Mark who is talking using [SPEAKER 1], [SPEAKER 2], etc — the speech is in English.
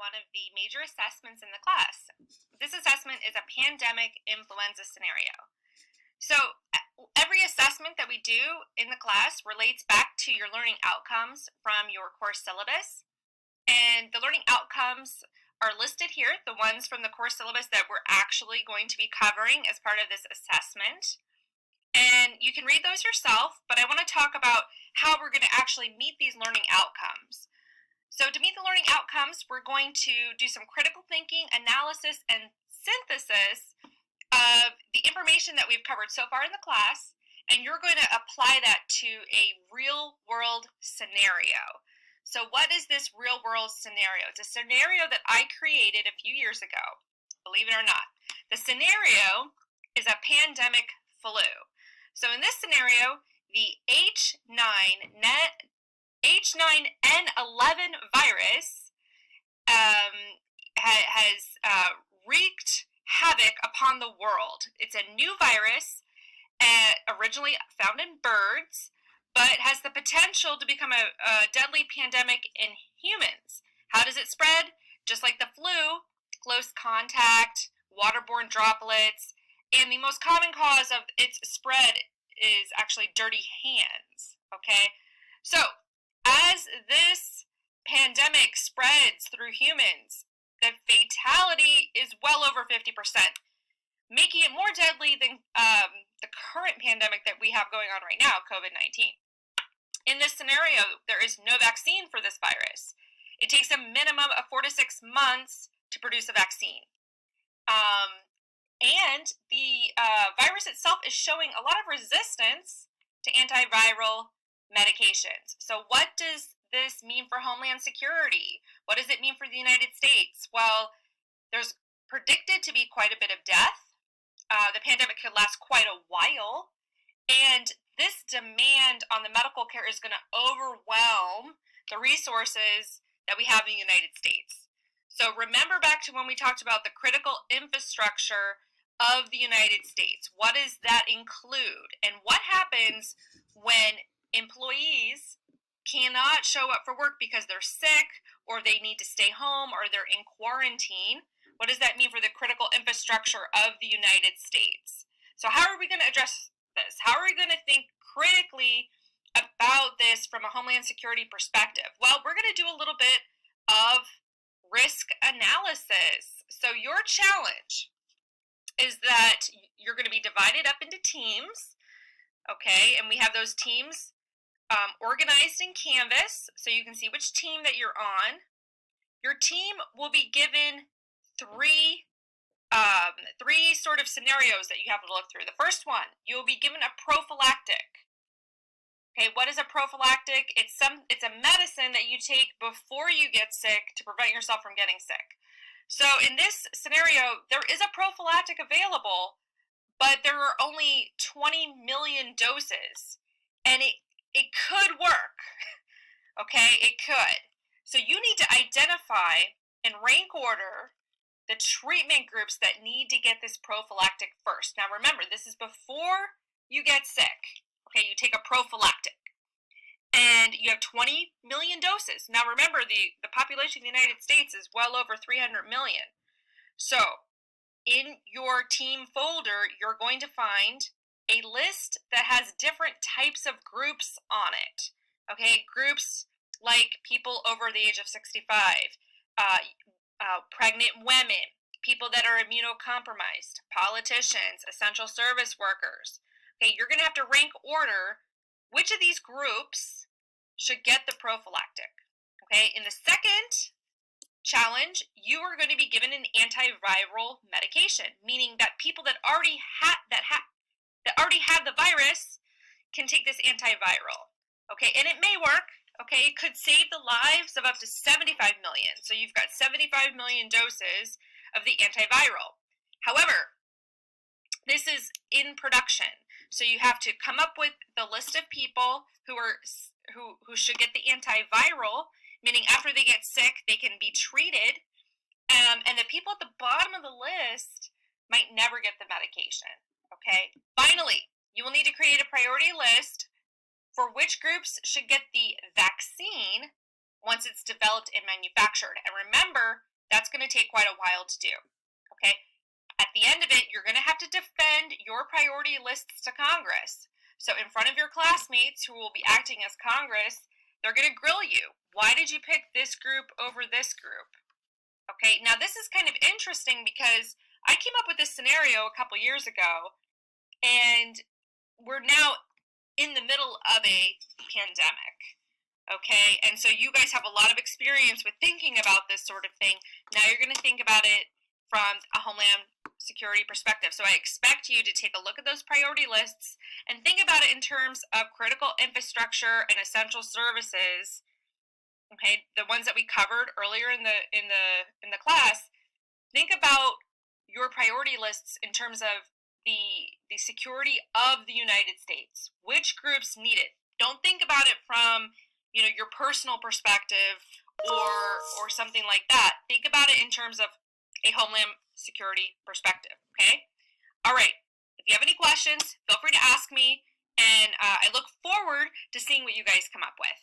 [SPEAKER 1] one of the major assessments in the class. This assessment is a pandemic influenza scenario. So every assessment that we do in the class relates back to your learning outcomes from your course syllabus. And the learning outcomes are listed here, the ones from the course syllabus that we're actually going to be covering as part of this assessment. And you can read those yourself, but I want to talk about how we're going to actually meet these learning outcomes. So to meet the learning outcomes, we're going to do some critical thinking, analysis, and synthesis of the information that we've covered so far in the class, and you're going to apply that to a real-world scenario. So what is this real-world scenario? It's a scenario that I created a few years ago, believe it or not. The scenario is a pandemic flu. So in this scenario, the H9N11 virus has wreaked havoc upon the world. It's a new virus, originally found in birds, but has the potential to become a deadly pandemic in humans. How does it spread? Just like the flu, close contact, waterborne droplets, and the most common cause of its spread is actually dirty hands, okay? So, as this pandemic spreads through humans, the fatality is well over 50%, making it more deadly than the current pandemic that we have going on right now, COVID-19. In this scenario, there is no vaccine for this virus. It takes a minimum of 4 to 6 months to produce a vaccine. And the virus itself is showing a lot of resistance to antiviral medications. So what does this mean for Homeland Security? What does it mean for the United States? Well, there's predicted to be quite a bit of death. The pandemic could last quite a while. And this demand on the medical care is going to overwhelm the resources that we have in the United States. So remember back to when we talked about the critical infrastructure of the United States. What does that include? And what happens when employees cannot show up for work because they're sick or they need to stay home or they're in quarantine? What does that mean for the critical infrastructure of the United States? So how are we going to address this? How are we going to think critically about this from a Homeland Security perspective? Well, we're going to do a little bit of risk analysis. So your challenge is that you're going to be divided up into teams, okay? And we have those teams organized in Canvas, so you can see which team that you're on. Your team will be given three sort of scenarios that you have to look through. The first one, you'll be given a prophylactic. Okay, what is a prophylactic? It's a medicine that you take before you get sick to prevent yourself from getting sick. So in this scenario, there is a prophylactic available, but there are only 20 million doses, and it could work. Okay, it could. So you need to identify and rank order the treatment groups that need to get this prophylactic first. Now remember, this is before you get sick. Okay, you take a prophylactic. And you have 20 million doses. Now remember, the population of the United States is well over 300 million. So in your team folder, you're going to find a list that has different types of groups on it. Okay, groups like people over the age of 65, pregnant women, people that are immunocompromised, politicians, essential service workers. Okay, you're going to have to rank order which of these groups should get the prophylactic. Okay, in the second challenge, you are going to be given an antiviral medication, meaning that people that already have the virus can take this antiviral. Okay, and it may work. Okay, it could save the lives of up to 75 million. So you've got 75 million doses of the antiviral. However, this is in production. So you have to come up with the list of people who should get the antiviral, meaning after they get sick, they can be treated. And the people at the bottom of the list might never get the medication. Okay. Finally, you will need to create a priority list for which groups should get the vaccine once it's developed and manufactured. And remember, going to take quite a while to do. Okay? At the end of it, you're going to have to defend your priority lists to Congress. So in front of your classmates who will be acting as Congress, they're going to grill you. Why did you pick this group over this group? Okay, now this is kind of interesting because I came up with this scenario a couple years ago, and we're now in the middle of a pandemic. Okay, and so you guys have a lot of experience with thinking about this sort of thing. Now you're going to think about it from a homeland security perspective. So I expect you to take a look at those priority lists and think about it in terms of critical infrastructure and essential services. Okay, the ones that we covered earlier in the class. Think about your priority lists in terms of the security of the United States. Which groups need it? Don't think about it from your personal perspective or something like that. Think about it in terms of a homeland security perspective. Okay. All right. If you have any questions, feel free to ask me, and I look forward to seeing what you guys come up with.